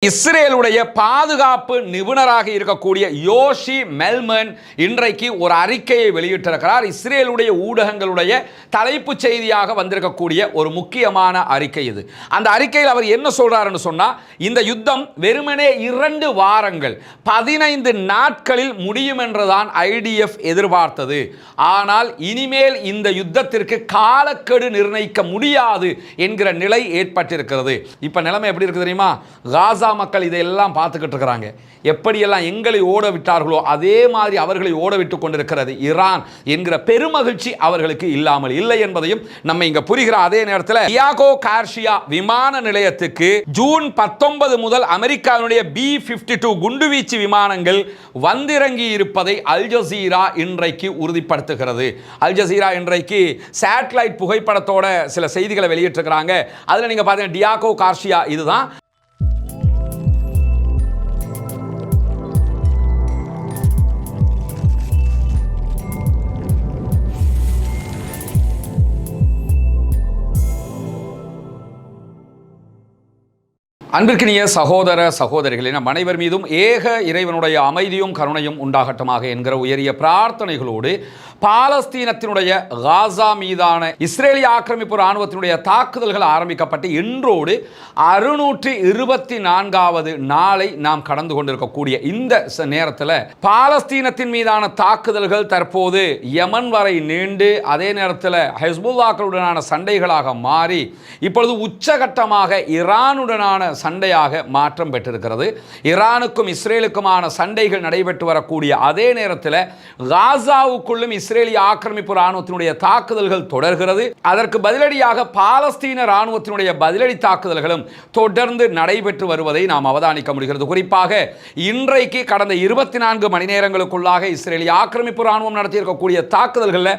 இஸ்ரேலுடைய பாதுகாப்பு நிபுணராக இருக்கக்கூடிய யோஷி மெல்மன் இன்றைக்கு ஒரு அறிக்கையை வெளியிட்டிருக்கிறார். இஸ்ரேலுடைய ஊடகங்களுடைய தலைப்புச் செய்தியாக வந்திருக்கக்கூடிய ஒரு முக்கியமான அறிக்கை இது. அந்த அறிக்கையில் அவர் என்ன சொல்றாருன்னு சொன்னா, இந்த யுத்தம் வெறுமனே 2 வாரங்கள் 15 நாட்களில் முடியும் என்றுதான் ஐடிஎஃப் எதிர்பார்த்தது. ஆனால் இனிமேல் இந்த யுத்தத்திற்கு காலக்கெடு நிர்ணயிக்க முடியாது என்கிற நிலை ஏற்பட்டிருக்கிறது. இப்ப நிலைமை எப்படி இருக்கு தெரியுமா? காசா மக்கள் இதையெல்லாம் பார்த்துக்கிட்டு இருக்கிறாங்க. எப்படியெல்லாம் எங்களை ஓட விட்டார்களோ அதே மாதிரி அவர்களை ஓட விட்டுக் கொண்டிருக்கிறது ஈரான் என்கிற பெருமகிழ்ச்சி அவர்களுக்கு இல்லாமல் இல்லை என்பதையும் நம்ம இங்க புரிகிற அதே நேரத்தில் டியாகோ கார்ஷியா விமான நிலையத்துக்கு ஜூன் 19 முதல் அமெரிக்காவினுடைய B-52 குண்டுவீச்சு விமானங்கள் வந்திறங்கி இருப்பதை அல் ஜசீரா இன்றைக்கு உறுதிப்படுத்துகிறது. அல் ஜசீரா இன்றைக்கு சேட்டலைட் புகைப்படத்தோட சில செய்திகளை வெளியிட்டிருக்கிறாங்க. அதுல நீங்க பாத்தீங்கன்னா டியாகோ கார்ஷியா இதுதான். அன்பிற்கினிய சகோதர சகோதரிகளே, நம் அனைவர் மீதும் ஏக இறைவனுடைய அமைதியும் கருணையும் உண்டாகட்டுமாக என்கிற உயரிய பிரார்த்தனைகளோடு பாலஸ்தீனத்தினுடைய காசா மீதான இஸ்ரேலிய ஆக்கிரமிப்பு இராணுவத்தினுடைய தாக்குதல்கள் ஆரம்பிக்கப்பட்டு இன்றோடு 624வது நாளை நாம் கடந்து கொண்டிருக்கக்கூடிய இந்த நேரத்தில் பாலஸ்தீனத்தின் மீதான தாக்குதல்கள் தற்போது யமன் வரை நீண்டு அதே நேரத்தில் ஹெஸ்புல்லாக்களுடனான சண்டைகளாக மாறி இப்பொழுது உச்சகட்டமாக ஈரானுடனான சண்டையாக மாற்றம் பெற்றிருக்கிறது. ஈரானுக்கும் இஸ்ரேலுக்குமான சண்டைகள் நடைபெற்று வரக்கூடிய அதே நேரத்தில் காசாவுக்குள்ளும் இஸ்ரேலிய ஆக்கிரமிப்பு இராணுவத்தினுடைய தாக்குதல்கள் தொடர்கிறது. அதற்கு பதிலடியாக பாலஸ்தீன இராணுவத்தினுடைய பதிலடி தாக்குதல்களும் தொடர்ந்து நடைபெற்று வருவதை நாம் அவதானிக்க முடிகிறது. குறிப்பாக இன்றைக்கு கடந்த 24 மணி நேரங்களுக்குள்ளாக இஸ்ரேலிய ஆக்கிரமிப்பு இராணுவம் நடத்தியிருக்கக்கூடிய தாக்குதல்களில்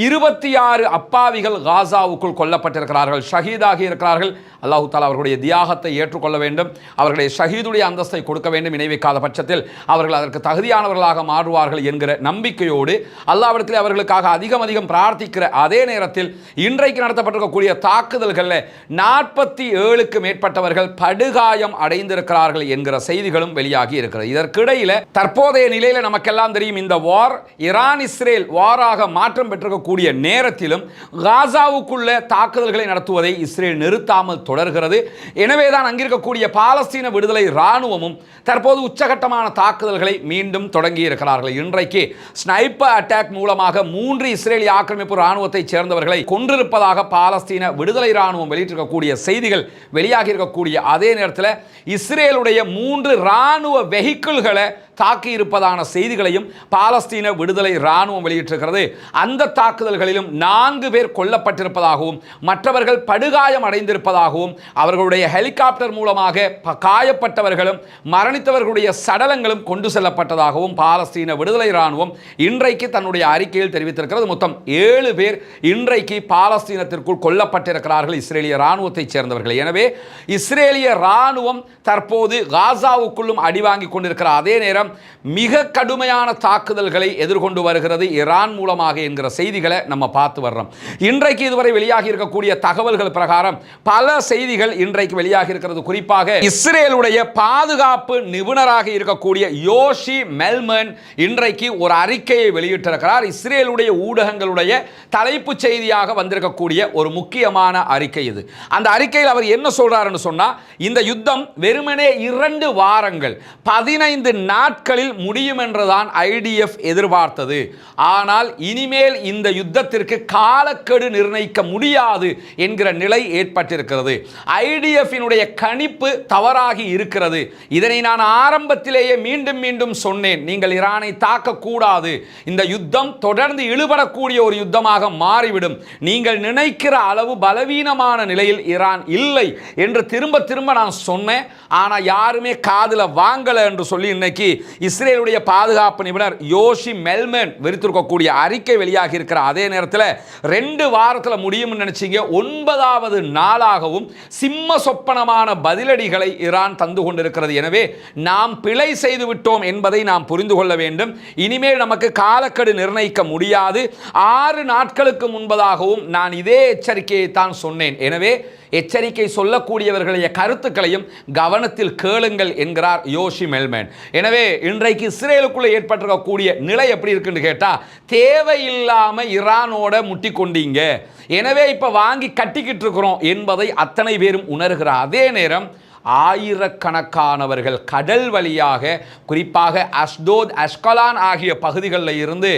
26 அப்பாவிகள் காசாவுக்குள் கொல்லப்பட்டிருக்கிறார்கள், ஷஹீதாகி இருக்கிறார்கள். அல்லாஹ் தஆலா அவர்களுடைய தியாகத்தை ஏற்றுக்கொள்ள வேண்டும், அவர்களுடைய ஷஹீதுடைய அந்தஸ்தை கொடுக்க வேண்டும். இணைவைக்காத பட்சத்தில் அவர்கள் அதற்கு தகுதியானவர்களாக மாறுவார்கள் என்கிற நம்பிக்கையோடு அல்லாஹ்விடத்தில் அவர்களுக்காக அதிகம் பிரார்த்திக்கிற அதே நேரத்தில் இன்றைக்கு நடத்தப்பட்டிருக்கக்கூடிய தாக்குதல்களில் 47க்கு மேற்பட்டவர்கள் படுகாயம் அடைந்திருக்கிறார்கள் என்கிற செய்திகளும் வெளியாகி இருக்கிறது. இதற்கிடையில் தற்போதைய நிலையில் நமக்கெல்லாம் தெரியும், இந்த வார் ஈரான் இஸ்ரேல் வாராக மாற்றம் பெற்றிருக்கக்கூடிய நேரத்திலும் காசாவுக்குள்ள தாக்குதல்களை நடத்துவதை இஸ்ரேல் நிறுத்தாமல் தொடர்கிறது. எனவேதான் அங்கிருக்கக்கூடிய பாலஸ்தீன விடுதலை இராணுவமும் தற்போது உச்சகட்டமான தாக்குதல்களை மீண்டும் தொடங்கி இருக்கிறார்கள். இன்றைக்கு ஸ்னைப்பர் அட்டாக் மூலமாக 3 இஸ்ரேலிய ஆக்கிரமிப்பு இராணுவத்தை சேர்ந்தவர்களை கொன்றிருப்பதாக பாலஸ்தீன விடுதலை இராணுவம் வெளியிட்டிருக்கக்கூடிய செய்திகள் வெளியாகி இருக்கக்கூடிய அதே நேரத்தில் இஸ்ரேலுடைய 3 இராணுவ வெஹிக்கிள்களை தாக்கி இருப்பதான செய்திகளையும் பாலஸ்தீன விடுதலை இராணுவம் வெளியிட்டிருக்கிறது. அந்த தாக்குதல்களிலும் 4 பேர் கொல்லப்பட்டிருப்பதாகவும் மற்றவர்கள் படுகாயம் அடைந்திருப்பதாகவும் அவர்களுடைய ஹெலிகாப்டர் மூலமாக காயப்பட்டவர்களும் மரணித்தவர்களுடைய சடலங்களும் கொண்டு செல்லப்பட்டதாகவும் பாலஸ்தீன விடுதலை இராணுவம் இன்றைக்கு தன்னுடைய அறிக்கையில் தெரிவித்திருக்கிறது. மொத்தம் 7 பேர் இன்றைக்கு பாலஸ்தீனத்திற்குள் கொல்லப்பட்டிருக்கிறார்கள் இஸ்ரேலிய இராணுவத்தை சேர்ந்தவர்கள். எனவே இஸ்ரேலிய இராணுவம் தற்போது காசாவுக்குள்ளும் அடிவாங்கி கொண்டிருக்கிற அதே நேரம் மிக கடுமையான தாக்குதல்களை எதிர்கொண்டு வருகிறது ஈரான் மூலமாக என்கிற செய்திகளை நம்ம பார்த்து வர்றோம். இன்றைக்கு இதுவரை வெளியாகி இருக்கக்கூடிய தகவல்கள் பிரகாரம் பல செய்திகள் இன்றைக்கு வெளியாகி இருக்கிறது. குறிப்பாக இஸ்ரேலுடைய பாதுகாப்பு நிபுணராக இருக்கக்கூடிய யோஷி மெல்மன் இன்றைக்கு ஒரு அறிக்கையை வெளியிட்டிருக்கிறார். இஸ்ரேலுடைய ஊடகங்களுடைய தலைப்புச் செய்தியாக வந்திருக்கக்கூடிய ஒரு முக்கியமான அறிக்கை இது. அந்த அறிக்கையில் அவர் என்ன சொல்றாருன்னு சொன்னா, இந்த யுத்தம் வெறுமனே 2 வாரங்கள் 15 நாட்களில் முடியும் என்றுதான் ஐடிஎஃப் எதிர்பார்த்தது. ஆனால் இனிமேல் இந்த யுத்தத்திற்கு காலக்கெடு நிர்ணயிக்க முடியாது என்கிற நிலை ஏற்பட்டிருக்கிறது. ஐடிஎஃபினுடைய கணிப்பு தவறாகி இருக்கிறது. இதனை நான் ஆரம்பத்திலேயே மீண்டும் சொன்னேன். நீங்கள் ஈரானை தாக்கக்கூடாது, இந்த யுத்தம் தொடர்ந்து இழுபடக்கூடிய ஒரு யுத்தமாக மாறிவிடும், நீங்கள் நினைக்கிற அளவு பலவீனமான நிலையில் ஈரான் இல்லை என்று திரும்ப நான் சொன்னேன். ஆனால் யாருமே காதுல வாங்கல என்று சொல்லி இன்னைக்கு இஸ்ரேலுடைய பாதுகாப்பு நிபுணர் யோஷி மெல்மன் விரித்திருக்கக்கூடிய அறிக்கை வெளியாகி இருக்கிற அதே நேரத்தில் 2 வாரத்தில் முடியும் நினைச்சீங்க, 9வது நாளாகவும் சிம்ம சொப்பனமான பதிலடிகளை ஈரான் தந்து கொண்டிருக்கிறது. எனவே நாம் பிழை செய்து விட்டோம் என்பதை நாம் புரிந்து கொள்ள வேண்டும். இனிமேல் நமக்கு காலக்கெடு நிர்ணயிக்க முடியாது. 6 நாட்களுக்கு முன்பதாகவும் நான் இதே எச்சரிக்கையை தான் சொன்னேன். எனவே எச்சரிக்கை சொல்லக்கூடியவர்களுடைய கருத்துக்களையும் கவனத்தில் கேளுங்கள் என்கிறார் யோஷி மெல்மேன். எனவே இன்றைக்கு இஸ்ரேலுக்குள்ள ஏற்பட்டிருக்கக்கூடிய நிலை எப்படி இருக்குன்னு கேட்டா, தேவையில்லாம ஈரானோட முட்டி கொண்டீங்க, எனவே இப்ப வாங்கி கட்டிக்கிட்டு இருக்கிறோம் என்பதை அத்தனை பேரும் உணர்கிறார். அதே நேரம் ஆயிரக்கணக்கானவர்கள் கடல் வழியாக, குறிப்பாக அஸ்டோத், அஷ்கலான் ஆகிய பகுதிகளில் இருந்து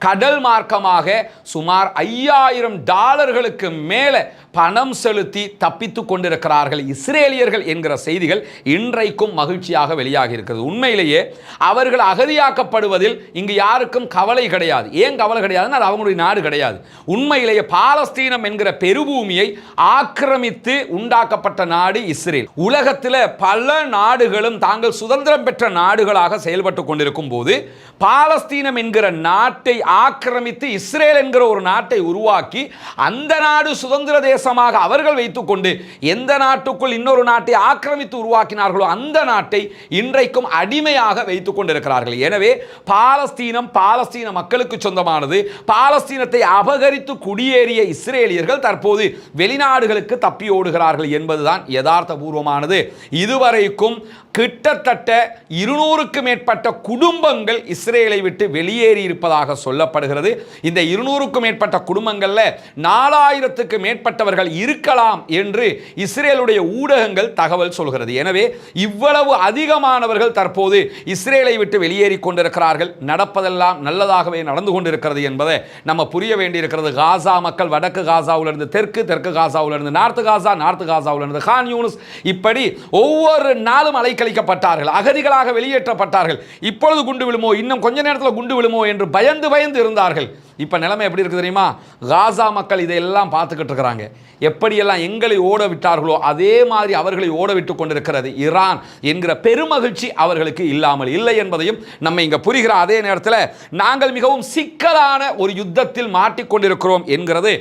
கடல் மார்க்கமாக சுமார் $5000 மேலே பணம் செலுத்தி தப்பித்து கொண்டிருக்கிறார்கள் இஸ்ரேலியர்கள் என்கிற செய்திகள் இன்றைக்கும் மகிழ்ச்சியாக வெளியாகி இருக்கிறது. உண்மையிலேயே அவர்கள் அகதியாக்கப்படுவதில் இங்கு யாருக்கும் கவலை கிடையாது. ஏன் கவலை கிடையாதுன்னா அது அவங்களுடைய நாடு கிடையாது. உண்மையிலேயே பாலஸ்தீனம் என்கிற பெருபூமியை ஆக்கிரமித்து உண்டாக்கப்பட்ட நாடு இஸ்ரேல். உலகத்தில் பல நாடுகளும் தாங்கள் சுதந்திரம் பெற்ற நாடுகளாக செயல்பட்டு கொண்டிருக்கும் போது பாலஸ்தீனம் என்கிற நாட்டை ஆக்கிரமித்து இஸ்ரேல் என்கிற ஒரு நாட்டை உருவாக்கி அந்த நாடு சுதந்திர தேசமாக அவர்கள் வைத்துக் கொண்டு எந்த நாட்டுக்குள் இன்னொரு நாட்டை ஆக்கிரமித்து உருவாக்கினார்களோ அந்த நாட்டை இன்றைக்கும் அடிமையாக வைத்துக் கொண்டிருக்கிறார்கள். எனவே பாலஸ்தீனம் பாலஸ்தீன மக்களுக்கு சொந்தமானது. பாலஸ்தீனத்தை அபகரித்து குடியேறிய இஸ்ரேலியர்கள் தற்போது வெளிநாடுகளுக்கு தப்பி ஓடுகிறார்கள் என்பதுதான் யதார்த்த பூர்வமானது. இதுவரைக்கும் கிட்டத்தட்ட 200க்கு மேற்பட்ட குடும்பங்கள் இஸ்ரேலை விட்டு வெளியேறி இருப்பதாக சொல்லப்படுகிறது. இந்த 200க்கும் மேற்பட்ட குடும்பங்கள்ல 4000க்கு மேற்பட்டவர்கள் இருக்கலாம் என்று இஸ்ரேலுடைய ஊடகங்கள் தகவல் சொல்கிறது. எனவே இவ்வளவு அதிகமானவர்கள் தற்போது இஸ்ரேலை விட்டு வெளியேறி கொண்டிருக்கிறார்கள். நடப்பதெல்லாம் நல்லதாகவே நடந்து கொண்டிருக்கிறது என்பதை நம்ம புரிய வேண்டியிருக்கிறது. காசா மக்கள் வடக்கு காசாவிலிருந்து தெற்கு, தெற்கு காசாவிலிருந்து நார்த்து காசா, நார்த்து காசாவிலிருந்து கான் யூனிஸ், இப்படி ஒவ்வொரு நாளும் அலைக்கழிக்கப்பட்டார்கள், அகதிகளாக வெளியேற்றப்பட்டார்கள். இப்பொழுது குண்டு விழுமோ, இன்னும் கொஞ்ச நேரத்தில் குண்டு விழுமோ என்று பயந்து பயந்து இருந்தார்கள். இப்போ நிலைமை எப்படி இருக்குது தெரியுமா? காசா மக்கள் இதையெல்லாம் பார்த்துக்கிட்டு இருக்கிறாங்க. எப்படியெல்லாம் எங்களை ஓட விட்டார்களோ அதே மாதிரி அவர்களை ஓட விட்டு கொண்டிருக்கிறது ஈரான் என்கிற பெருமகிழ்ச்சி அவர்களுக்கு இல்லாமல் இல்லை என்பதையும் நம்ம இங்கே புரிகிற அதே நேரத்தில் நாங்கள் மிகவும் சிக்கலான ஒரு யுத்தத்தில் மாட்டிக்கொண்டிருக்கிறோம் என்கிறது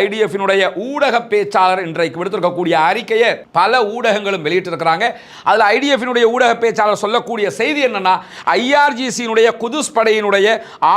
ஐடிஎஃபினுடைய ஊடக பேச்சாளர் இன்றைக்கு விடுத்திருக்கக்கூடிய அறிக்கையை பல ஊடகங்களும் வெளியிட்டிருக்கிறாங்க. அதில் ஐடிஎஃபினுடைய ஊடக பேச்சாளர் சொல்லக்கூடிய செய்தி என்னன்னா, ஐஆர்ஜிசியினுடைய குதுஸ் படையினுடைய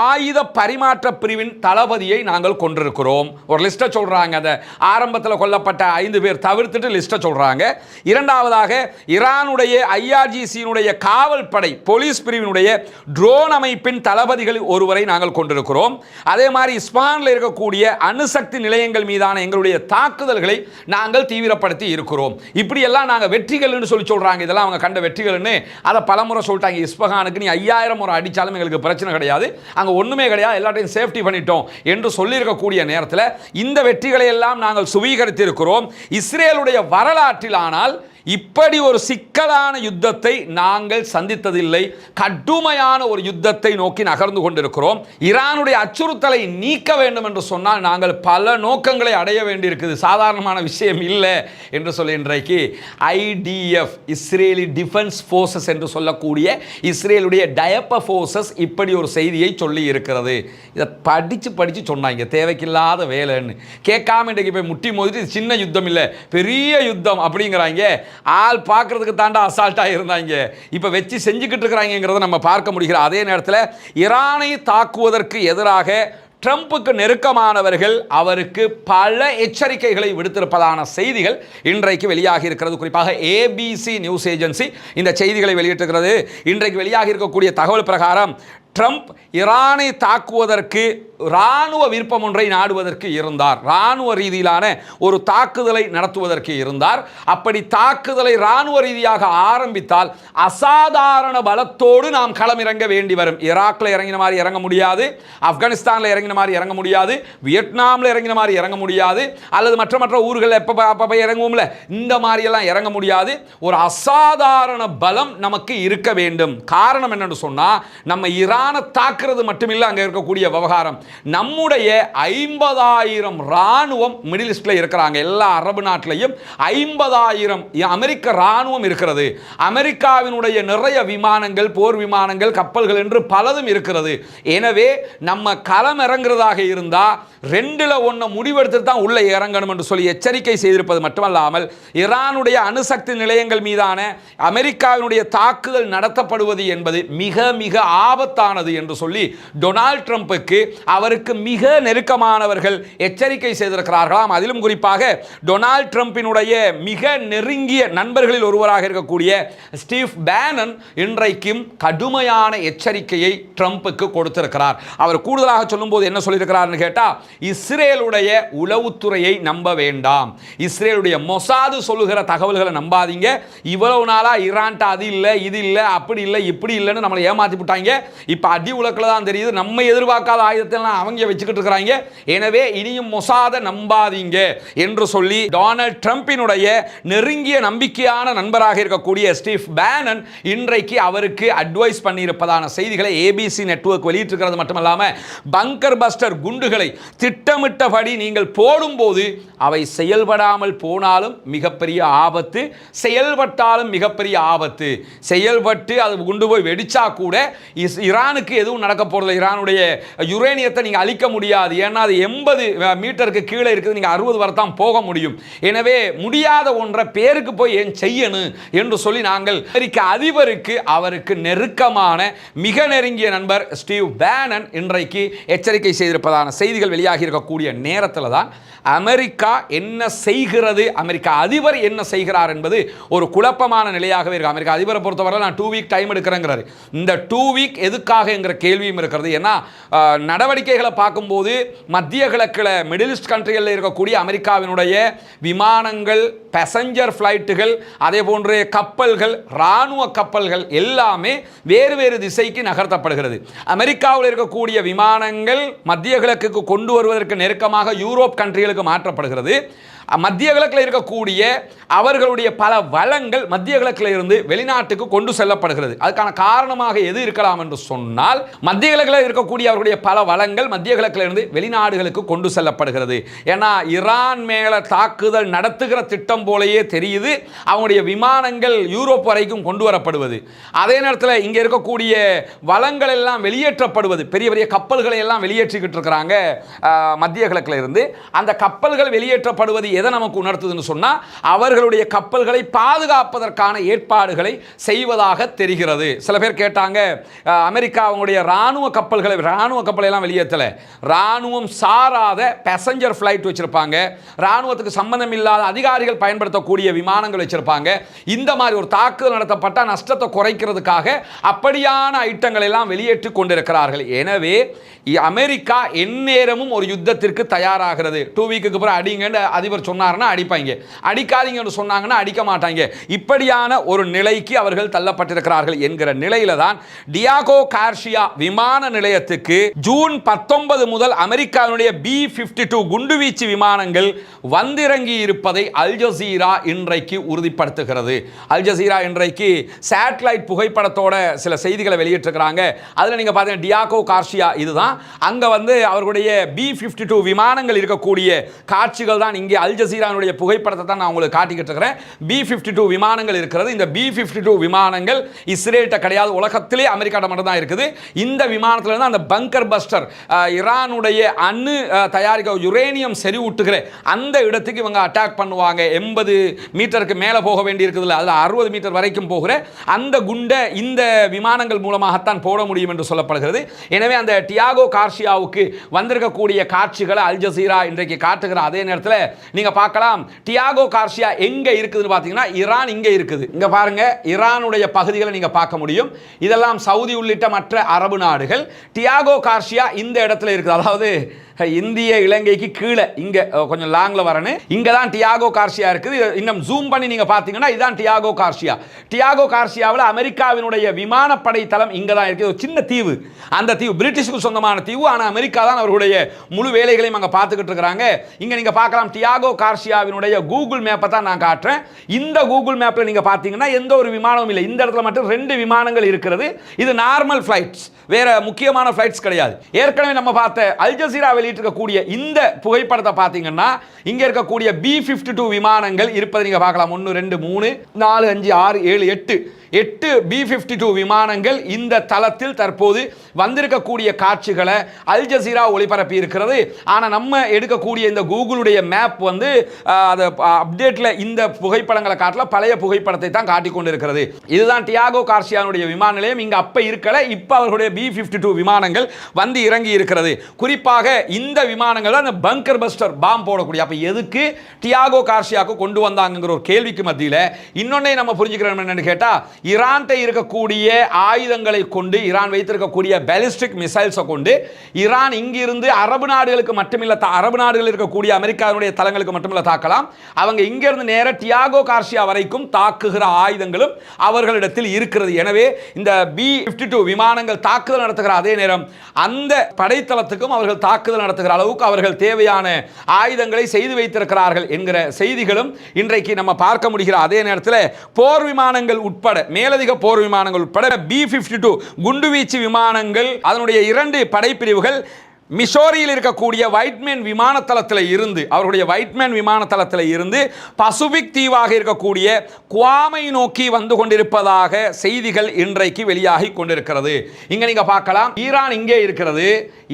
ஆயுத பரிமாற்ற பிரிவின் தளபதியை நாங்கள் கொண்டிருக்கிறோம். ஒரு லிஸ்ட்டை சொல்றாங்க. அந்த ஆரம்பத்தில் கொல்லப்பட்ட 5 பேர் தவிர்த்துட்டு லிஸ்ட்டை சொல்றாங்க. இரண்டாவதாக ஈரானுடைய ஐஆர்ஜிசியினுடைய காவல் படை போலீஸ் பிரிவினுடைய ட்ரோன் அமைப்பின் தளபதிகள் ஒருவரை நாங்கள் கொண்டிருக்கிறோம். அதே மாதிரி இஸ்பானில் இருக்கக்கூடிய அணுசக்தி நிலையங்கள் மீதான எங்களுடைய தாக்குதல்களை நாங்கள் தீவிரப்படுத்தி இருக்கிறோம். இப்படி எல்லாம் நாங்கள் வெற்றிகள்னு சொல்லி சொல்றாங்க. இதெல்லாம் அவங்க கண்ட வெற்றிகள்னு அதை பலமுறை சொல்லிட்டாங்க. இஸ்பஹானுக்கு நீ 5000 முறை அடிச்சாலும் எங்களுக்கு பிரச்சனை கிடையாது, அங்கே ஒன்றுமே கிடையாது, எல்லாத்தையும் சேஃப்டி பண்ணிட்டோம் என்று சொல்லியிருக்கக்கூடிய நேரத்தில் இந்த வெற்றிகளை எல்லாம் நாங்கள் சுவீகரித்திருக்கிறோம். இஸ்ரேலுடைய வரலாற்றில் ஆனால் இப்படி ஒரு சிக்கலான யுத்தத்தை நாங்கள் சந்தித்ததில்லை. கடுமையான ஒரு யுத்தத்தை நோக்கி நகர்ந்து கொண்டிருக்கிறோம். ஈரானுடைய அச்சுறுத்தலை நீக்க வேண்டும் என்று சொன்னால் நாங்கள் பல நோக்கங்களை அடைய வேண்டியிருக்குது, சாதாரணமான விஷயம் இல்லை என்று சொல்லி இன்றைக்கு ஐடிஎஃப் இஸ்ரேலி டிஃபென்ஸ் ஃபோர்ஸஸ் என்று சொல்லக்கூடிய இஸ்ரேலுடைய டயப்ப ஃபோர்ஸஸ் இப்படி ஒரு செய்தியை சொல்லி இருக்கிறது. இதை படித்து சொன்னாங்க, தேவைக்கில்லாத வேலைன்னு கேட்காம இன்றைக்கு போய் முட்டி மோதிட்டு சின்ன யுத்தம் இல்லை பெரிய யுத்தம் அப்படிங்கிறாங்க. ஆள் பார்க்கறதுக்கு தாண்டா அசால்ட்டாக இருந்தாங்க, இப்போ வச்சு செஞ்சுக்கிட்டு இருக்கிறாங்கிறத நம்ம பார்க்க முடிகிற அதே நேரத்தில் ஈரானை தாக்குவதற்கு எதிராக ட்ரம்புக்கு நெருக்கமானவர்கள் அவருக்கு பல எச்சரிக்கைகளை விடுத்திருப்பதான செய்திகள் இன்றைக்கு வெளியாகி இருக்கிறது. குறிப்பாக ஏபிசி நியூஸ் ஏஜென்சி இந்த செய்திகளை வெளியிட்டிருக்கிறது. இன்றைக்கு வெளியாகி இருக்கக்கூடிய தகவல் பிரகாரம் ட்ரம்ப் ஈரானை தாக்குவதற்கு இராணுவ விருப்பம் ஒன்றை நாடுவதற்கு இருந்தார், இராணுவ ரீதியிலான ஒரு தாக்குதலை நடத்துவதற்கு இருந்தார். அப்படி தாக்குதலை இராணுவ ரீதியாக ஆரம்பித்தால் அசாதாரண பலத்தோடு நாம் களமிறங்க வேண்டி வரும். ஈராக்கில் இறங்கின மாதிரி இறங்க முடியாது, ஆப்கானிஸ்தானில் இறங்கின மாதிரி இறங்க முடியாது, வியட்நாமில் இறங்கின மாதிரி இறங்க முடியாது, அல்லது மற்ற ஊர்களில் எப்போ இறங்குவோம்ல இந்த மாதிரியெல்லாம் இறங்க முடியாது. ஒரு அசாதாரண பலம் நமக்கு இருக்க வேண்டும். காரணம் என்னன்னு சொன்னால், நம்ம ஈரானை தாக்குறது மட்டுமில்லை அங்கே இருக்கக்கூடிய விவகாரம், நம்முடைய 50,000 ராணுவம் மிடில் ஈஸ்ட்ல இருக்கிறாங்க. எல்லா அரபு நாட்டிலையும் 50,000 அமெரிக்க ராணுவம் இருக்கிறது. அமெரிக்காவினுடைய நிறைய விமானங்கள், போர் விமானங்கள், கப்பல்கள் என்று பலதும் இருக்கிறது. எனவே நம்ம களம் இறங்குறதாக இருந்தால் 2ல் 1 முடிவெடுத்து தான் உள்ள இறங்கணும் என்று சொல்லி எச்சரிக்கை செய்திருப்பது மட்டுமல்லாமல், ஈரானுடைய அணுசக்தி நிலையங்கள் மீதான அமெரிக்காவினுடைய தாக்குதல் நடத்தப்படுவது என்பது மிக மிக ஆபத்தான ஆபத்தானது என்று சொல்லி டொனால்ட் ட்ரம்புக்கு அவருக்கு மிக நெருக்கமானவர்கள் எச்சரிக்கை செய்திருக்கிறார்களாம். அதிலும் குறிப்பாக டொனால்ட் ட்ரம்பினுடைய மிக நெருங்கிய நண்பர்களில் ஒருவராக இருக்கக்கூடிய ஸ்டீவ் பேனன் இன்றைக்கும் கடுமையான எச்சரிக்கையை ட்ரம்புக்கு கொடுத்திருக்கிறார். அவர் கூடுதலாக சொல்லும்போது என்ன சொல்லியிருக்கிறார்னு கேட்டா, இஸ்ரேலுடைய உளவுத்துறையை நம்ப வேண்டாம், இஸ்ரேலுடைய மொசாது சொல்லுகிற தகவல்களை நம்பாதீங்க. இவ்வளவு நாளா ஈரான் அது இல்லை, இது இல்லை, அப்படி இல்லை, இப்படி இல்லைன்னு நம்மளை ஏமாத்தி விட்டாங்க. இப்ப அடி உலக்கில் தான் தெரியுது நம்ம எதிர்பார்க்காத ஆயுதத்தை அவங்க வச்சுக்கிட்டு இருக்கிறாங்க. எனவே இனியும் மொசாத நம்பாதீங்க என்று சொல்லி டொனால்ட் ட்ரம்பினுடைய நெருங்கிய நம்பிக்கையான நண்பராக இருக்கக்கூடிய ஸ்டீவ் பேனன் இன்றைக்கு அவருக்கு அட்வைஸ் பண்ணியிருப்பதான செய்திகளை ஏபிசி நெட்வொர்க் வெளியிட்டிருக்கிறது மட்டுமல்லாம, பங்கர் பஸ்டர் குண்டுகளை திட்டமிட்டபடி நீங்கள் போடும்போது அவை செயல்படாமல் போனாலும் மிகப்பெரிய ஆபத்து, செயல்பட்டாலும் மிகப்பெரிய ஆபத்து. செயல்பட்டு அது குண்டு போய் வெடிச்சா கூட ஈரானுக்கு எதுவும் நடக்க போறது. ஈரானுடைய யுரேனியத்தை நீங்க அழிக்க முடியாது. ஏன்னா அது 80 மீட்டருக்கு கீழே இருக்குது, நீங்க 60 வரை தான் போக முடியும். எனவே முடியாத ஒன்றை பேருக்கு போய் ஏன் செய்யணும் என்று சொல்லி நாங்கள் அமெரிக்க அதிபருக்கு அவருக்கு நெருக்கமான மிக நெருங்கிய நண்பர் ஸ்டீவ் பேனன் இன்றைக்கு எச்சரிக்கை செய்திருப்பதான செய்திகள் வெளியாகி இருக்கக்கூடிய நேரத்தில் தான் அமெரிக்கா என்ன செய்கிறது, அமெரிக்க அதிபர் என்ன செய்கிறார் என்பது ஒரு குழப்பமான நிலையாகவே இருக்கு. அமெரிக்க அதிபரை பொறுத்தவரை நான் 2 வீக் டைம் எடுக்கிறேங்கிறாரு. இந்த 2 வீக் எதுக்காக என்கிற கேள்வியும் இருக்கிறது. ஏன்னா நடவடிக்கைகளை பார்க்கும்போது மத்திய கிழக்கில் மிடில் ஈஸ்ட் கண்ட்ரிகளில் இருக்கக்கூடிய அமெரிக்காவினுடைய விமானங்கள், பேசஞ்சர் ஃப்ளைட்டுகள், அதே போன்று கப்பல்கள், இராணுவ கப்பல்கள் எல்லாமே வேறு வேறு திசைக்கு நகர்த்தப்படுகிறது. அமெரிக்காவில் இருக்கக்கூடிய விமானங்கள் மத்திய கிழக்குக்கு கொண்டு வருவதற்கு நெருக்கமாக யூரோப் கண்ட்ரிகளுக்கு மாற்றப்படுகிறது. மத்திய கிழக்கில் இருக்கக்கூடிய அவர்களுடைய பல வளங்கள் மத்திய கிழக்கில் இருந்து வெளிநாட்டுக்கு கொண்டு செல்லப்படுகிறது. அதுக்கான காரணமாக எது இருக்கலாம் என்று சொன்னால், மத்திய கிழக்கில் இருக்கக்கூடிய அவர்களுடைய பல வளங்கள் மத்திய கிழக்கில் இருந்து வெளிநாடுகளுக்கு கொண்டு செல்லப்படுகிறது. ஏன்னா ஈரான் மேல தாக்குதல் நடத்துகிற திட்டம் போலயே தெரியுது அவங்களுடைய விமானங்கள் யூரோப் வரைக்கும் கொண்டு வரப்படுவது. அதே நேரத்தில் இங்கே இருக்கக்கூடிய வளங்கள் எல்லாம் வெளியேற்றப்படுவது, பெரிய பெரிய கப்பல்களை எல்லாம் வெளியேற்றிக்கிட்டு இருக்கிறாங்க மத்திய கிழக்கில் இருந்து. அந்த கப்பல்கள் வெளியேற்றப்படுவது எதை நமக்கு உணர்த்துதுன்னு சொன்னா, அவர்களுடைய கப்பல்களை பாதுகாப்பதற்கான ஏற்பாடுகளை செய்வதாக தெரிகிறது. சில பேர் கேட்டாங்க, அமெரிக்கா அவங்களுடைய ராணுவ கப்பலை எல்லாம் வெளியேற்றல, ராணுவம் சாராத பேசஞ்சர் ஃப்ளைட் வச்சிருப்பாங்க, ராணுவத்துக்கு சம்பந்தம் இல்லாத அதிகாரிகள் பயன்படுத்தக்கூடிய விமானங்கள் வச்சிருப்பாங்க. இந்த மாதிரி ஒரு தாக்குதல் நடத்தப்பட்ட நஷ்டத்தை குறைக்கிறதுக்காக அப்படியான ஐட்டங்கள் எல்லாம் வெளியேற்றி கொண்டிருக்கிறார்கள். எனவே அமெரிக்கா எந்நேரமும் ஒரு யுத்தத்திற்கு தயாராகிறது. 2 வீக்குக்கு அப்புறம் அடிங்கன்னு அதிபர் சொன்னார்னா அடிப்பாங்க, அடிக்காதீங்கன்னு சொன்னாங்கன்னா அடிக்க மாட்டாங்க. இப்படியான ஒரு நிலைக்கு அவர்கள் தள்ளப்பட்டிருக்கிறார்கள் என்கிற நிலையில தான் டியாகோ கார்ஷியா விமான நிலையத்துக்கு ஜூன் 19 முதல் அமெரிக்காவுடைய B-52 குண்டுவீச்சு விமானங்கள் வந்திறங்கி இருப்பதை அல் ஜசீரா இன்றைக்கு உறுதிப்படுத்துகிறது. அல் ஜசீரா இன்றைக்கு சேட்டலைட் புகைப்படத்தோட சில செய்திகளை வெளியிட்டிருக்கிறாங்க. அதில் நீங்க பார்த்தீங்கன்னா டியாகோ கார்ஷியா இதுதான். அங்க அவர்களுடைய B-52 விமானங்கள் இருக்கக்கூடிய காட்சிகள் தான் இங்கே அல் ஜசீராவுடைய புகைப்படத்தை தான் நான் உங்களுக்கு காட்டிக்கிட்டு இருக்கிறேன். B-52 விமானங்கள் இருக்கிறது. இந்த B-52 விமானங்கள் இஸ்ரேல்கிட்ட கிடையாது, உலகத்திலே அமெரிக்காட்ட மட்டும் தான் இருக்குது. இந்த விமானத்தில் இருந்து அந்த பங்கர் பஸ்டர், ஈரானுடைய அணு தயாரிக்க யுரேனியம் செறிவூட்டுகிற அந்த இடத்துக்கு இவங்க அட்டாக் பண்ணுவாங்க. 80 மீட்டருக்கு மேலே போக வேண்டி இருக்குதுல்ல, அதில் 60 மீட்டர் வரைக்கும் போகிற அந்த குண்டை இந்த விமானங்கள் மூலமாகத்தான் போட முடியும் என்று சொல்லப்படுகிறது. எனவே அந்த டியாகோ கார்ஷியாவுக்கு வந்திருக்கக்கூடிய காட்சிகளை அல் ஜசீரா இன்றைக்கு காட்டுகிற அதே நேரத்தில் நீங்க பார்க்கலாம், டியாகோ கார்ஷியா எங்க இருக்குதுன்னு பார்த்தீங்கன்னா ஈரான் இங்க இருக்குது. இங்க பாருங்க, ஈரானுடைய பகுதிகளை நீங்க பார்க்க முடியும். இதெல்லாம் சவுதி உள்ளிட்ட மற்ற அரபு நாடுகள். டியாகோ கார்ஷியா இந்த இடத்துல இருக்குது. அதாவது இந்திய இலங்கைக்கு கீழே இங்க கொஞ்சம் லாங்ல வரணும். இங்க தான் டியாகோ கார்ஷியா இருக்குது. இன்னும் ஜூம் பண்ணி நீங்க பாத்தீங்கன்னா இதான் டியாகோ கார்ஷியா. டியாகோ கார்ஷியாவில் அமெரிக்காவினுடைய விமானப்படை தளம் இங்க தான் இருக்குது. ஒரு சின்ன தீவு. அந்த தீவு பிரிட்டிஷுக்கு சொந்தமான தீவு. ஆனா அமெரிக்கா தான் அவர்களுடைய முழு வேலைகளையும் அங்க பார்த்துக்கிட்டு இருக்காங்க. இங்க நீங்க பார்க்கலாம், டியாகோ கார்ஷியாவினுடைய கூகுள் மேப்பை தான் நான் காட்டுறேன். இந்த கூகுள் மேப்ல நீங்க பாத்தீங்கன்னா எந்த ஒரு விமானமும் இல்லை. இந்த இடத்துல மட்டும் 2 விமானங்கள் இருக்கிறது. இது நார்மல் ஃபிளைட்ஸ், வேற முக்கியமான ஃபிளைட்ஸ் கிடையாது. ஏற்கனவே நம்ம பார்த்த அல் ஜசீரா வெளியிட்டிருக்கக்கூடிய இந்த புகைப்படத்தை பார்த்தீங்கன்னா இங்க இருக்கக்கூடிய B-52 விமானங்கள் இருப்பதை நீங்க பார்க்கலாம். 1 2 3 4 5 6 7 8 8 B-52 விமானங்கள் இந்த தளத்தில் தற்போது வந்திருக்கக்கூடிய காட்சிகளை அல் ஜசீரா ஒளிபரப்பி இருக்கிறது. ஆனால் நம்ம எடுக்கக்கூடிய இந்த கூகுளுடைய மேப் வந்து அதை அப்டேட்டில் இந்த புகைப்படங்களை காட்டல, பழைய புகைப்படத்தை தான் காட்டிக் கொண்டிருக்கிறது. இதுதான் டியாகோ கார்சியானுடைய விமான நிலையம். இங்கே அப்போ இருக்கல, இப்போ அவர்களுடைய B-52 விமானங்கள் வந்து இறங்கி இருக்கிறது. குறிப்பாக இந்த விமானங்கள் தான் பங்கர் பஸ்டர் பாம் போடக்கூடிய. அப்போ எதுக்கு டியாகோ கார்சியாவுக்கு கொண்டு வந்தாங்கிற ஒரு கேள்விக்கு மத்தியில் இன்னொன்னே நம்ம புரிஞ்சுக்கிறோம் என்னன்னு கேட்டால், ஈரான்கிட்ட இருக்கக்கூடிய ஆயுதங்களை கொண்டு, ஈரான் வைத்திருக்கக்கூடிய பாலிஸ்டிக் மிசைல்ஸை கொண்டு ஈரான் இங்கிருந்து அரபு நாடுகளுக்கு மட்டுமில்ல, அரபு நாடுகளில் இருக்கக்கூடிய அமெரிக்காவுடைய தளங்களுக்கு மட்டுமில்ல தாக்கலாம், அவங்க இங்கிருந்து நேர டியாகோ கார்சியா வரைக்கும் தாக்குகிற ஆயுதங்களும் அவர்களிடத்தில் இருக்கிறது. எனவே இந்த B-52 விமானங்கள் தாக்குதல் நடத்துகிற அதே நேரம் அந்த படைத்தளத்துக்கும் அவர்கள் தாக்குதல் நடத்துகிற அளவுக்கு அவர்கள் தேவையான ஆயுதங்களை செய்து வைத்திருக்கிறார்கள் என்கிற செய்திகளும் இன்றைக்கு நம்ம பார்க்க முடிகிற அதே நேரத்தில் போர் விமானங்கள் உட்பட, மேலதிக போர் விமானங்கள் உட்பட B-52 குண்டுவீச்சு விமானங்கள் அதனுடைய 2 படைப்பிரிவுகள் மிசோரியில் இருக்கக்கூடிய வைட்மேன் விமானத்தளத்தில் இருந்து, அவருடைய வைட்மேன் விமானத்தளத்தில் இருந்து பசிபிக் தீவாக இருக்கக்கூடிய குவாமை நோக்கி வந்து கொண்டிருப்பதாக செய்திகள் இன்றைக்கு வெளியாகி கொண்டிருக்கிறது. இங்க நீங்க பார்க்கலாம், ஈரான் இங்கே இருக்கிறது,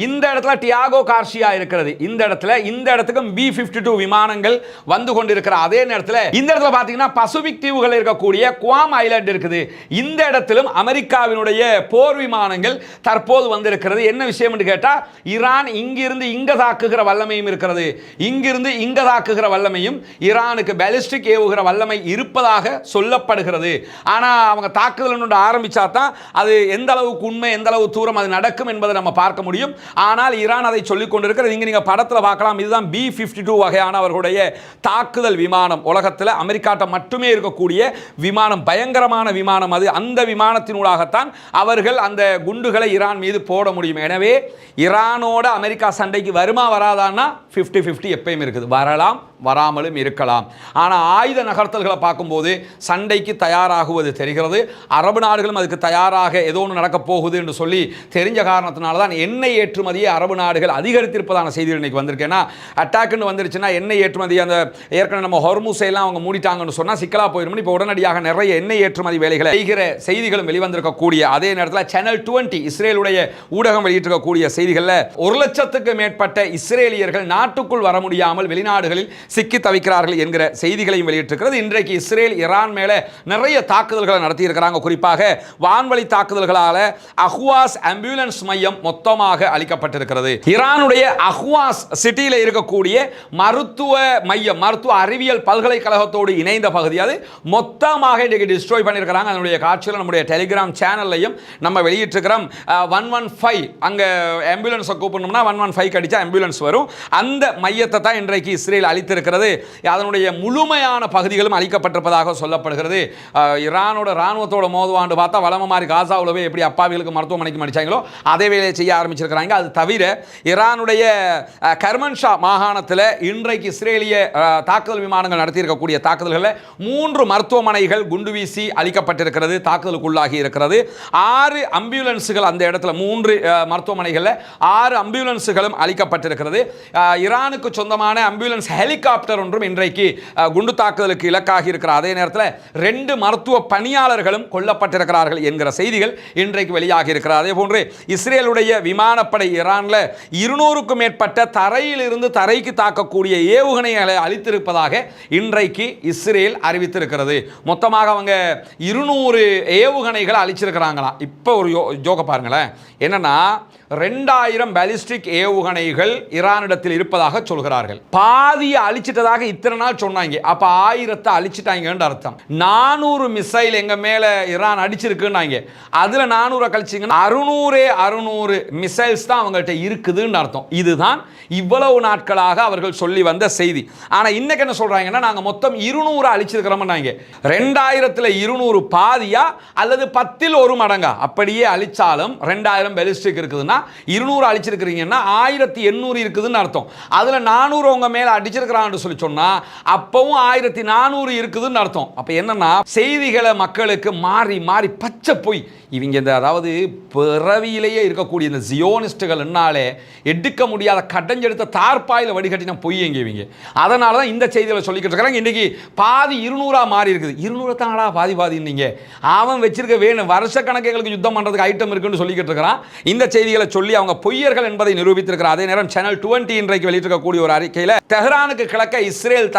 இந்த இடத்துல டியாகோ கார்சியா இருக்கிறது, இந்த இடத்துக்கும் B-52 விமானங்கள் வந்து கொண்டிருக்கிற அதே நேரத்தில் இந்த இடத்துல பார்த்தீங்கன்னா பசிபிக் தீவுகள் இருக்கக்கூடிய குவாம் ஐலாண்ட் இருக்குது. இந்த இடத்திலும் அமெரிக்காவினுடைய போர் விமானங்கள் தற்போது வந்திருக்கிறது. என்ன விஷயம் என்று கேட்டால், ஈரான் இங்கிருந்து இங்க தாக்குகிற வல்லமையும் இருக்கிறது, இங்கிருந்து இங்க தாக்குகிற வல்லமையும் ஈரானுக்கு பாலிஸ்டிக் ஏவுகிற வல்லமை இருப்பதாக சொல்லப்படுகிறது. ஆனா அவங்க தாக்குதல் ஆரம்பிச்சா தான் அது எந்த அளவுக்கு உண்மை, எந்த அளவு தூரம் அது நடக்கும் என்பதை நம்ம பார்க்க முடியும். ஆனால் ஈரான் அதை சொல்லிக் கொண்டிருக்கிறது. இங்க நீங்க படத்துல பார்க்கலாம், இதுதான் B-52 வகையான அவர்களுடைய தாக்குதல் விமானம். உலகத்தில் அமெரிக்காட்ட மட்டுமே இருக்கக்கூடிய விமானம், பயங்கரமான விமானம் அது. அந்த விமானத்தினூடாகத்தான் அவர்கள் அந்த குண்டுகளை ஈரான் மீது போட முடியும். எனவே ஈரானோட அமெரிக்கா சண்டைக்கு வருமா வராதான்னா 50-50 எப்பயும் இருக்குது. வரலாம், வராமலும் இருக்கலாம். ஆனால் ஆயுத நகர்த்தல்களை பார்க்கும்போது சண்டைக்கு தயாராகுவது தெரிகிறது. அரபு நாடுகளும் அதுக்கு தயாராக ஏதோ ஒன்று நடக்கப் போகுது என்று சொல்லி தெரிஞ்ச காரணத்தினால தான் எண்ணெய் ஏற்றுமதியை அரபு நாடுகள் அதிகரித்திருப்பதான செய்திகள் இன்னைக்கு வந்திருக்கேன்னா, அட்டாக்குன்னு வந்துருச்சுன்னா எண்ணெய் ஏற்றுமதி அந்த ஏற்கனவே நம்ம ஹொர்முஸையெல்லாம் அவங்க மூடிட்டாங்கன்னு சொன்னால் சிக்கலாக போயிடும். இப்போ உடனடியாக நிறைய எண்ணெய் ஏற்றுமதி வேலைகளை செய்கிற செய்திகளும் வெளிவந்திருக்கக்கூடிய அதே நேரத்தில் சேனல் 20 இஸ்ரேலுடைய ஊடகம் வெளியிட்டிருக்கக்கூடிய செய்திகளில் 1 லட்சத்துக்கு மேற்பட்ட இஸ்ரேலியர்கள் நாட்டுக்குள் வர முடியாமல் வெளிநாடுகளில் சிக்கி தவிக்கிறார்கள் என்கிற செய்திகளையும் வெளியிட்டிருக்கிறது. இன்றைக்கு இஸ்ரேல் ஈரான் மேலே நிறைய தாக்குதல்களை நடத்தி இருக்கிறாங்க. குறிப்பாக வான்வழி தாக்குதல்களால் அஹ்வாஸ் ஆம்புலன்ஸ் மையம் மொத்தமாக அளிக்கப்பட்டிருக்கிறது. ஈரானுடைய அஹ்வாஸ் சிட்டியில் இருக்கக்கூடிய மருத்துவ மையம், மருத்துவ அறிவியல் பல்கலைக்கழகத்தோடு இணைந்த பகுதி, அது மொத்தமாக இன்றைக்கு டிஸ்ட்ராய் பண்ணியிருக்கிறாங்க. அதனுடைய காட்சியில் நம்முடைய டெலிகிராம் சேனல்லையும் நம்ம வெளியிட்டிருக்கிறோம். 115 அங்கே ஆம்புலன்ஸை கூப்பிடணும்னா 115 அடிச்சா ஆம்புலன்ஸ் வரும். அந்த மையத்தை தான் இன்றைக்கு இஸ்ரேல் அளித்திருக்கிறது. அதனுடைய முழுமையான பகுதிகளும் அளிக்கப்பட்டிருப்பதாக சொல்லப்படுகிறது. ஈரானோட ராணுவத்தோட மோதுவாண்டு பார்த்தா வளம மாதிரி காசாவுலவே எப்படி அப்பாவிகளுக்கு மருத்துவமனைக்கு மடிச்சாங்களோ அதே வேலையை செய்ய ஆரம்பிச்சிருக்கிறாங்க. அது தவிர ஈரானுடைய கர்மன்ஷா மாகாணத்தில் இன்றைக்கு இஸ்ரேலிய தாக்குதல் விமானங்கள் நடத்தியிருக்கக்கூடிய தாக்குதல்களில் 3 மருத்துவமனைகள் குண்டு வீசி அளிக்கப்பட்டிருக்கிறது, தாக்குதலுக்குள்ளாகி இருக்கிறது. 6 அம்புலன்ஸுகள் அந்த இடத்துல 3 மருத்துவமனைகளில் 6 அம்புலன்ஸுகளும் அளிக்கப்பட்டிருக்கிறது. ஈரானுக்கு சொந்தமான அம்புலன்ஸ் ஹெலிகாப்டர் ஒன்றும் இன்றைக்கு குண்டு தாக்குதலுக்கு இலக்காகி இருக்கிற அதே நேரத்தில் 2 மருத்துவ பணியாளர்களும் கொல்லப்பட்டிருக்கிறார்கள் என்கிற செய்திகள் இன்றைக்கு வெளியாகி இருக்கிறார். அதே போன்று இஸ்ரேலுடைய விமானப்படை ஈரானில் 200க்கும் மேற்பட்ட தரையிலிருந்து தரைக்கு தாக்கக்கூடிய ஏவுகணைகளை அளித்திருப்பதாக இன்றைக்கு இஸ்ரேல் அறிவித்திருக்கிறது. மொத்தமாக அவங்க 200 ஏவுகணைகளை அளிச்சிருக்கிறாங்களாம். இப்போ ஒரு ஜோக்க பாருங்களேன், என்னன்னா 2000 பாலிஸ்டிக் ஏவுகணைகள் ஈரானிடத்தில் இருப்பதாக சொல்கிறார்கள். பாதியை அழிச்சிட்டதாக இத்தனை நாள் சொன்னாங்க. அப்ப 1000 அழிச்சிட்டாங்கன்னு அர்த்தம். 400 மிசைல் எங்க மேல ஈரான் அடிச்சிருக்குன்னாங்க. அதுல 400 கழிச்சிங்கன்னா 600 மிசைல்ஸ் தான் அவங்கள்ட்ட இருக்குதுன்னு அர்த்தம். இதுதான் இவ்வளவு நாட்களாக அவர்கள் சொல்லி வந்த செய்தி. ஆனா இன்னைக்கு என்ன சொல்றாங்கன்னா, நாங்க மொத்தம் 200 அழிச்சிருக்கிறோம்னாங்க. 2000ல் 200 பாதியா அல்லது 10ல் 1 மடங்கா? அப்படியே அழிச்சாலும் 2000 பாலிஸ்டிக் இருக்குதுன்னா 200 அழிச்சிருக்கிறீங்கன்னா 1800 இருக்குதுன்னு அர்த்தம். அதுல 400 உங்க மேல அடிச்சிருக்கிறான்னு சொல்லி சொன்னா அப்பவும் 1400 இருக்குதுன்னு அர்த்தம். அப்ப என்னன்னா, செய்திகளை மக்களுக்கு மாறி மாறி பச்சை போய் இவங்க இந்த அதாவது பிறவியிலேயே இருக்கக்கூடிய இந்த ஜியோனிஸ்டுகள்னாலே எடுக்க முடியாத கடைஞ்செடுத்த தார்பாயில் வடிகட்டின பொய் எங்கே இவங்க. அதனால தான் இந்த செய்திகளை சொல்லிக்கிட்டு இருக்கிறாங்க. இன்றைக்கி பாதி 200 மாறி இருக்குது. 200 தானடா பாதி நீங்க அவன் வச்சிருக்க வேணும் வருஷக்கணக்கு எங்களுக்கு யுத்தம் பண்ணுறதுக்கு ஐட்டம் இருக்குன்னு சொல்லிக்கிட்டு இருக்கிறான். இந்த செய்திகளை சொல்லி அவங்க பொய்யர்கள் என்பதை நிரூபித்திருக்கிறார். அதே நேரம் சேனல் 20 இன்றைக்கு வெளியிட்டிருக்கக்கூடிய ஒரு அறிக்கையில் தெஹ்ரானுக்கு கிழக்க இஸ்ரேல்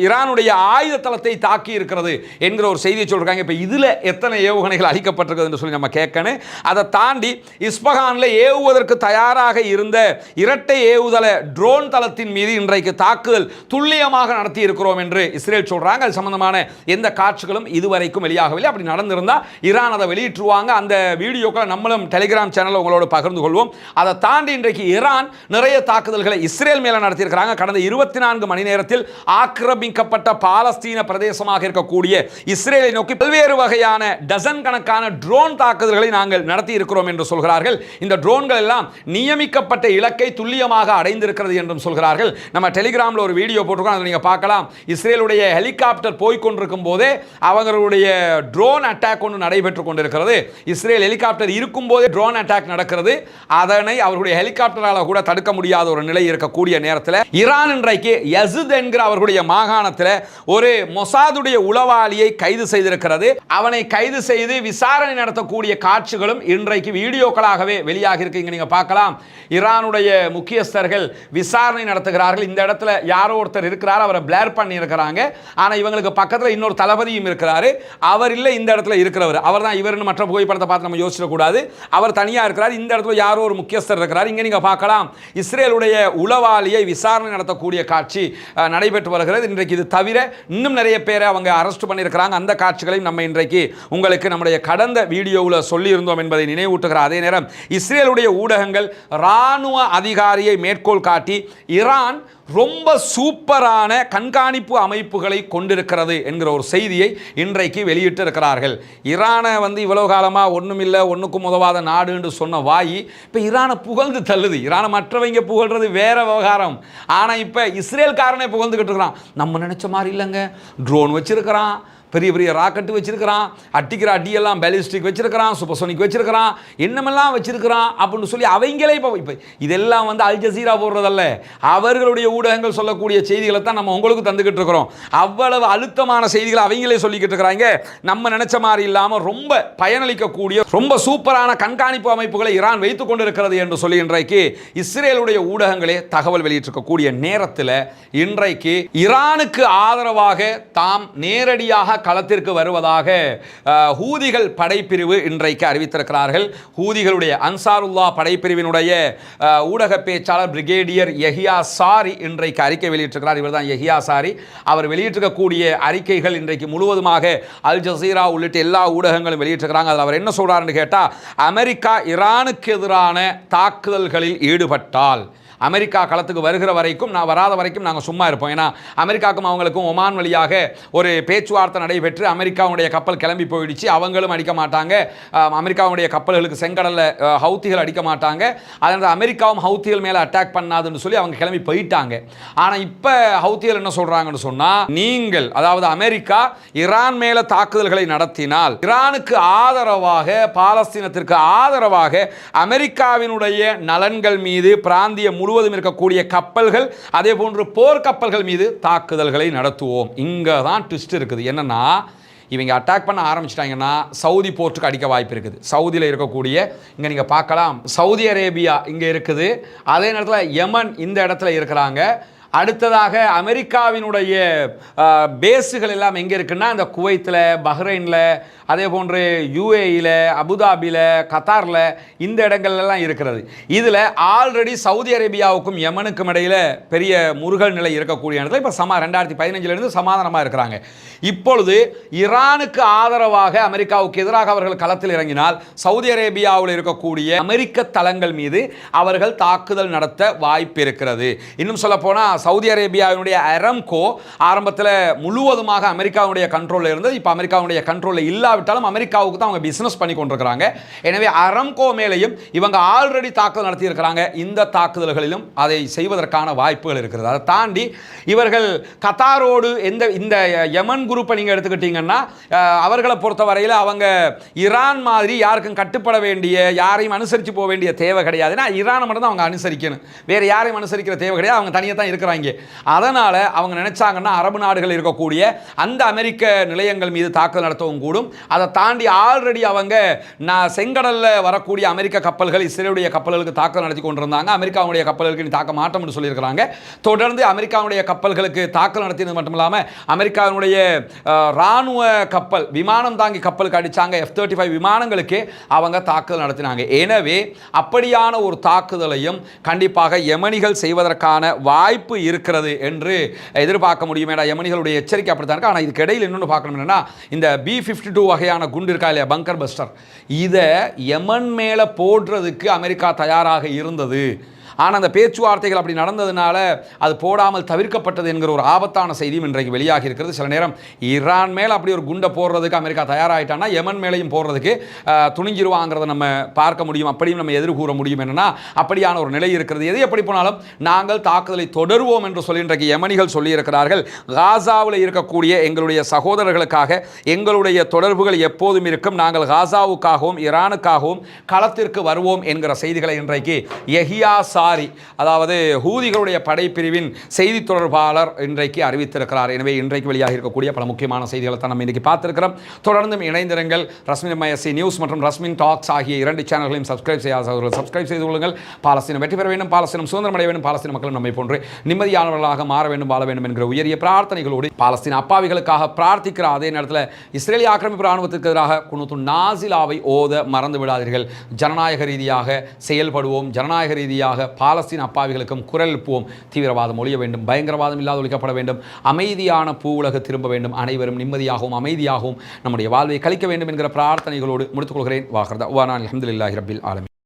ஈரானுடைய ஆயுத தளத்தை தாக்கி இருக்கிறது என்கிற ஒரு செய்தியை சொல்றாங்க. இப்போ இதில் எத்தனை ஏவுகணைகள் அளிக்கப்பட்டிருக்கிறது என்று சொல்லி நம்ம கேட்கணும். அதை தாண்டி இஸ்பஹானில் ஏவுவதற்கு தயாராக இருந்த இரட்டை ஏவுதள ட்ரோன் தளத்தின் மீது இன்றைக்கு தாக்குதல் துல்லியமாக நடத்தி இருக்கிறோம் என்று இஸ்ரேல் சொல்றாங்க. அது சம்பந்தமான எந்த காட்சிகளும் இதுவரைக்கும் வெளியாகவில்லை. அப்படி நடந்திருந்தா ஈரான் அதை வெளியிட்டுருவாங்க. அந்த வீடியோக்களை நம்மளும் டெலிகிராம் சேனல் உங்களோட பகிர்ந்து கொள்வோம். அதை தாண்டி இன்றைக்கு ஈரான் நிறைய தாக்குதல்களை இஸ்ரேல் மேல நடத்தியிருக்கிறாங்க. கடந்த 24 மணி நேரத்தில் ஆக்கிரமிக்கப்பட்ட பாலஸ்தீன பிரதேசமாக இருக்கக்கூடிய இஸ்ரேலை நோக்கி பல்வேறு வகையான டசன் கணக்கான ட்ரோன் தாக்குதல்களை நாங்கள் நடத்தி இருக்கிறோம் என்று சொல்கிறார்கள். இந்த ட்ரோன்கள் எல்லாம் நியமிக்கப்பட்ட இலக்கை துல்லியமாக அடைந்திருக்கிறது என்றும் சொல்கிறார்கள். நம்ம டெலிகிராமில் ஒரு வீடியோ போட்டிருக்கோம், அதை நீங்கள் பார்க்கலாம். இஸ்ரேலுடைய ஹெலிகாப்டர் போய்கொண்டிருக்கும் போதே அவர்களுடைய ட்ரோன் அட்டாக் ஒன்று நடைபெற்றுக் கொண்டிருக்கிறது. இஸ்ரேல் ஹெலிகாப்டர் இருக்கும் போதே ட்ரோன் அட்டாக் நடக்கிறது. அதனை அவர்களுடைய ஹெலிகாப்டரால் கூட தடுக்க முடியாத ஒரு நிலை இருக்கக்கூடிய நேரத்தில் ஈரான் இன்றைக்கு யஸித் என்கிற அவர்களுடைய மாகாணத்தில் ஒரு மொசாதுடைய உளவாளியை கைது செய்திருக்கிறது. அவனை கைது செய்து விசாரணை நடத்தக்கூடிய காட்சிகளும் இன்றைக்கு வீடியோக்களாகவே வெளியாகி இருக்கு. நீங்க பார்க்கலாம். ஈரானுடைய முக்கியஸ்தர்கள் விசாரணை நடத்துகிறார்கள். இந்த இடத்துல யாரோ ஒருத்தர் இருக்கிறார், அவரை பிளேர் பண்ணி இருக்கிறாங்க. ஆனா இவங்களுக்கு பக்கத்தில் இன்னொரு தளபதியும் இருக்கிறாரு. அவர் இல்லை, இந்த இடத்துல இருக்கிறவர் அவர் தான் இவர்னு மற்ற புகைப்படத்தை பார்த்து நம்ம யோசிக்கக்கூடாது. அவர் தனியா இருக்கிறார். இந்த இடத்துல யாரோ ஒரு முக்கியஸ்தர் இருக்கிறார். இங்க நீங்க பார்க்கலாம், இஸ்ரேலுடைய உளவாளியை விசாரணை நடத்தக்கூடிய காட்சி நடைபெற்று வருகிறது. இன்றைக்கு இது தவிர இன்னும் நிறைய பேரை அவங்க அரெஸ்ட் பண்ணியிருக்கிறாங்க. அந்த காட்சிகளையும் நம்ம இன்றைக்கு உங்களுக்கு நம்முடைய கடந்த வீடியோவில் சொல்லி இருந்தோம் என்பதை நினைவூட்டுகிற அதே நேரம் இஸ்ரேலுடைய ஊடகங்கள் இராணுவ அதிகாரியை மேற்கோள் காட்டி ஈரான் ரொம்ப சூப்பரான கண்காணிப்பு அமைப்புகளை கொண்டிருக்கிறது என்கிற ஒரு செய்தியை இன்றைக்கு வெளியிட்டு இருக்கிறார்கள். ஈரானை இவ்வளவு காலமாக ஒன்றுமில்லை, ஒன்றுக்கும் உதவாத நாடு என்று சொன்ன வாய் இப்போ ஈரானை புகழ்ந்து தள்ளுது. ஈரானை மற்றவங்க புகழ்றது வேற விவகாரம். ஆனால் இப்போ இஸ்ரேல்காரனை புகழ்ந்துக்கிட்டு இருக்கிறான். நம்ம நினைச்ச மாதிரி இல்லைங்க, ட்ரோன் வச்சிருக்கிறான், பெரிய பெரிய ராக்கெட்டு வச்சிருக்கிறான், அட்டிக்கிற அடியெல்லாம் பேலிஸ்டிக் வச்சிருக்கிறான், சூப்பர்சோனிக் வச்சிருக்கிறான், என்னமெல்லாம் வச்சிருக்கிறான் அப்படின்னு சொல்லி அவங்களே இப்போ இதெல்லாம் அல் ஜசீரா போடுறதல்ல, அவர்களுடைய ஊடகங்கள் சொல்லக்கூடிய செய்திகளை தான் நம்ம உங்களுக்கு தந்துக்கிட்டு இருக்கிறோம். அவ்வளவு அழுத்தமான செய்திகளை அவங்களே சொல்லிக்கிட்டு இருக்கிறாங்க. நம்ம நினைச்ச மாதிரி இல்லாமல் ரொம்ப பயனளிக்கக்கூடிய ரொம்ப சூப்பரான கண்காணிப்பு அமைப்புகளை ஈரான் வைத்துக் கொண்டிருக்கிறது என்று சொல்லி இன்றைக்கு இஸ்ரேலுடைய ஊடகங்களே தகவல் வெளியிட்டிருக்கக்கூடிய நேரத்தில் இன்றைக்கு ஈரானுக்கு ஆதரவாக தாம் நேரடியாக களத்திற்கு வருவதாக ஹூதிகள் படைப்பிரிவு இன்றைக்கு அறிவித்திருக்கிறார்கள். ஹூதிகளுடைய அன்சாருல்லா படைப்பிரிவினுடைய ஊடக பேச்சாளர் பிரிகேடியர் யஹியா சாரி இன்றைக்கு அறிக்கை வெளியிட்டிருக்கிறார். இவர் தான் யஹியா சாரி. அவர் வெளியிட்டிருக்கக்கூடிய அறிக்கைகள் இன்றைக்கு முழுவதுமாக அல் ஜசீரா உள்ளிட்ட எல்லா ஊடகங்களும் வெளியிட்டிருக்கிறாங்க. அதில் அவர் என்ன சொல்றாருன்னு கேட்டால், அமெரிக்கா ஈரானுக்கு எதிரான தாக்குதல்களில் ஈடுபட்டால் அமெரிக்கா களத்துக்கு வருகிற வரைக்கும், நான் வராத வரைக்கும் நாங்கள் சும்மா இருப்போம். ஏன்னா அமெரிக்காவுக்கும் அவங்களுக்கும் ஒமான் வழியாக ஒரு பேச்சுவார்த்தை நடைபெற்று அமெரிக்காவுடைய கப்பல் கிளம்பி போயிடுச்சு. அவங்களும் அடிக்க மாட்டாங்க. அமெரிக்காவுடைய கப்பல்களுக்கு செங்கடலில் ஹவுத்திகள் அடிக்க மாட்டாங்க. அதனால் அமெரிக்காவும் ஹவுத்திகள் மேலே அட்டாக் பண்ணாதுன்னு சொல்லி அவங்க கிளம்பி போயிட்டாங்க. ஆனால் இப்போ ஹவுத்திகள் என்ன சொல்கிறாங்கன்னு சொன்னால், நீங்கள் அதாவது அமெரிக்கா ஈரான் மேலே தாக்குதல்களை நடத்தினால் ஈரானுக்கு ஆதரவாக, பாலஸ்தீனத்திற்கு ஆதரவாக அமெரிக்காவினுடைய நலன்கள் மீது பிராந்திய முழுவதும் இருக்கக்கூடிய கப்பல்கள், அதே போன்று போர் கப்பல்கள் மீது தாக்குதல்களை நடத்துவோம். இங்கே தான் ட்விஸ்ட் இருக்குது. என்னன்னா, இவங்க அட்டாக் பண்ண ஆரம்பிச்சிட்டாங்கன்னா சவுதி போர்ட்டுக்கு அடிக்க வாய்ப்பு இருக்குது. சவுதியில் இருக்கக்கூடிய இங்கே நீங்கள் பார்க்கலாம், சவுதி அரேபியா இங்கே இருக்குது. அதே நேரத்தில் யமன் இந்த இடத்துல இருக்கிறாங்க. அடுத்ததாக அமெரிக்காவினுடைய பேஸுகள் எல்லாம் எங்கே இருக்குன்னா, இந்த குவைத்தில், பஹ்ரைனில், அதே போன்று யுஏஇயில், அபுதாபியில், கத்தாரில், இந்த இடங்கள்லாம் இருக்கிறது. இதில் ஆல்ரெடி சவுதி அரேபியாவுக்கும் யமனுக்கும் இடையில் பெரிய முருகல் நிலை இருக்கக்கூடிய இடத்துல இப்போ 2015 சமாதானமாக இருக்கிறாங்க. இப்பொழுது ஈரானுக்கு ஆதரவாக அமெரிக்காவுக்கு எதிராக அவர்கள் களத்தில் இறங்கினால் சவுதி அரேபியாவில் இருக்கக்கூடிய அமெரிக்க தளங்கள் மீது அவர்கள் தாக்குதல் நடத்த வாய்ப்பு இருக்கிறது. இன்னும் சொல்ல போனால் சவுதி அரேபியாவினுடைய அரம்கோ ஆரம்பத்தில் முழுவதுமாக அமெரிக்காவுடைய கண்ட்ரோலில் இருந்தது. இப்போ அமெரிக்காவுடைய கண்ட்ரோலில் இல்லாவிட்டாலும் அமெரிக்காவுக்கு தான் அவங்க பிஸ்னஸ் பண்ணி கொண்டிருக்கிறாங்க. எனவே அரம்கோ மேலேயும் இவங்க ஆல்ரெடி தாக்குதல் நடத்தியிருக்கிறாங்க. இந்த தாக்குதல்களிலும் அதை செய்வதற்கான வாய்ப்புகள் இருக்கிறது. அதை தாண்டி இவர்கள் கத்தாரோடு இந்த யமன் குரூப்பை நீங்கள் எடுத்துக்கிட்டீங்கன்னா அவர்களை பொறுத்தவரையில் அவங்க ஈரான் மாதிரி யாருக்கும் கட்டுப்பட வேண்டிய, யாரையும் அனுசரித்து போக வேண்டிய தேவை கிடையாது. ஏன்னா ஈரானை மட்டும் தான் அவங்க அனுசரிக்கணும், வேறு யாரையும் அனுசரிக்கிற தேவை கிடையாது. அவங்க தனியாக தான் இருக்கிறாங்க. அதனால் அவங்க நினைச்சாங்கன்னா அரபு நாடுகள் இருக்கக்கூடிய அந்த அமெரிக்க நிலையங்கள் மீது தாக்குதல் நடத்தவும் கூடும். அதை தாண்டி ஆல்ரெடி அவங்க செங்கடலில் வரக்கூடிய அமெரிக்க கப்பல்கள், இஸ்ரேலுடைய கப்பல்களுக்கு தாக்குதல் நடத்தி கொண்டிருந்தாங்க. அமெரிக்காவுடைய கப்பல்களுக்கு நீ தாக்க மாட்டோம் என்று சொல்லியிருக்கிறாங்க. தொடர்ந்து அமெரிக்காவுடைய கப்பல்களுக்கு தாக்குதல் நடத்தியது மட்டும் இல்லாமல் அமெரிக்காவுடைய ராணுவ கப்பல், விமானம் தாங்கி கப்பலுக்கு அடித்தாங்க. F-35 விமானங்களுக்கு அவங்க தாக்குதல் நடத்தினாங்க. எனவே அப்படியான ஒரு தாக்குதலையும் கண்டிப்பாக யமனிகள் செய்வதற்கான வாய்ப்பு இருக்கிறது என்று எதிர்பார்க்க முடியும். யமனிகளுடைய எச்சரிக்கை அப்படித்தான் இருக்கு. ஆனால் இதுக்கு இடையில் இன்னொன்று பார்க்கணும் என்னன்னா, இந்த B-52 வகையான குண்டு இருக்கா இல்லையா, பங்கர் பஸ்டர், இதை யமன் மேலே போடுறதுக்கு அமெரிக்கா தயாராக இருந்தது. ஆனால் அந்த பேச்சுவார்த்தைகள் அப்படி நடந்ததுனால அது போடாமல் தவிர்க்கப்பட்டது என்கிற ஒரு ஆபத்தான செய்தியும் இன்றைக்கு வெளியாகி இருக்கிறது. சில நேரம் ஈரான் மேலே அப்படி ஒரு குண்டை போடுறதுக்கு அமெரிக்கா தயாராகிட்டான்னா யமன் மேலேயும் போடுறதுக்கு துணிஞ்சிருவாங்கிறத நம்ம பார்க்க முடியும். அப்படியும் நம்ம எதிர்கூற முடியும். என்னன்னா அப்படியான ஒரு நிலை இருக்கிறது. எது எப்படி போனாலும் நாங்கள் தாக்குதலை தொடருவோம் என்று சொல்லி இன்றைக்கு யமனிகள் சொல்லியிருக்கிறார்கள். காசாவில் இருக்கக்கூடிய எங்களுடைய சகோதரர்களுக்காக எங்களுடைய தொடர்புகள் எப்போதும் இருக்கும். நாங்கள் காசாவுக்காகவும் ஈரானுக்காகவும் களத்திற்கு வருவோம் என்கிற செய்திகளை இன்றைக்கு யஹியா அதாவது ஹூதிகளுடைய படைப்பிரிவின் செய்தி தொடர்பாளர் இன்றைக்கு அறிவித்திருக்கிறார். எனவே இன்றைக்கு வெளியாக இருக்கக்கூடிய பல முக்கியமான செய்திகளை தான் நம்ம இன்றைக்கு பார்த்திருக்கிறோம். தொடர்ந்தும் இணைந்திருங்கள். ரஸ்மின் MISC நியூஸ் மற்றும் ரஸ்மின் டாக்ஸ் ஆகிய 2 சேனல்களையும் சப்ஸ்கிரைப் செய்யாதவர்கள் சப்ஸ்கிரைப் செய்து கொள்ளுங்கள். பாலஸ்தீனம் வெற்றி பெற வேண்டும், பாலஸ்தீனம் சுதந்திரம் அடைய வேண்டும், பாலஸ்தீன மக்களும் நம்மை போன்று நிம்மதியானவர்களாக மாற வேண்டும், வாழ வேண்டும் என்கிற உயரிய பிரார்த்தனைகளோடு பாலஸ்தீன அப்பாவிகளுக்காக பிரார்த்திக்கிற அதே நேரத்தில் இஸ்ரேலிய ஆக்கிரமிப்பு ராணுவத்திற்கு எதிராக குனூத்து நாசிலாவை ஓத மறந்து விடாதீர்கள். ஜனநாயக ரீதியாக செயல்படுவோம். ஜனநாயக ரீதியாக பாலஸ்தீன அப்பாவிகளுக்கும் குரல் எழுப்புவோம். தீவிரவாதம் ஒழிய வேண்டும், பயங்கரவாதம் இல்லாத ஒழிக்கப்பட வேண்டும், அமைதியான பூவுலகு திரும்ப வேண்டும், அனைவரும் நிம்மதியாகவும் அமைதியாகவும் நம்முடைய வாழ்வை கழிக்க வேண்டும் என்கிற பிரார்த்தனைகளோடு முடித்துக் கொள்கிறேன். வாஹர்தா வானா அல்ஹம்துலில்லாஹி ரப்பில் ஆலமீன்.